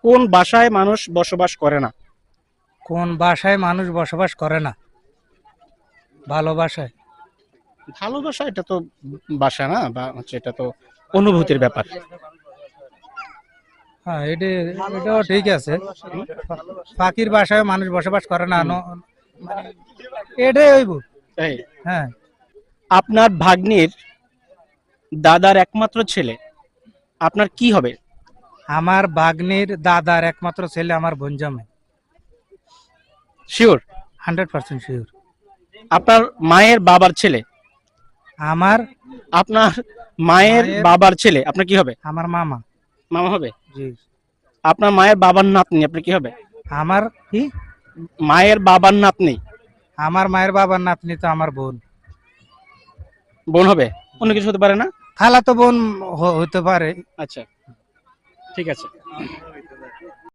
কোন ভাষায় মানুষ বসবাস করে না? কোন ভাষায় মানুষ বসবাস করে না? ভালোবাসায়। ভালোবাসা এটা তো ভাষা না, বা হচ্ছে এটা তো অনুভূতির ব্যাপার। হ্যাঁ, এটাও ঠিক আছে। পাখির বাসায় মানুষ বসবাস করে না, মানে এটাই হইব। তাই? হ্যাঁ। আপনার ভাগ্নির দাদার একমাত্র ছেলে, আপনার কি হবে? আমার ভাগ্নির দাদার একমাত্র ছেলে আমার বোনজামাই। শিওর? 100% শিওর। আপনার মায়ের বাবার ছেলে, আমার আপনার মায়ের মায়ের বাবার ছেলে, আপনার কি হবে? আমার মামা। মামা হবে? জি। আপনার মায়ের বাবার নাতনি, আপনার কি হবে? আমার কি? মায়ের বাবার নাতনি। আমার মায়ের বাবার নাতনি তো আমার বোন। বোন হবে? অন্য কিছু হতে পারে না? খালাতো বোন হতে পারে। আচ্ছা, ঠিক আছে।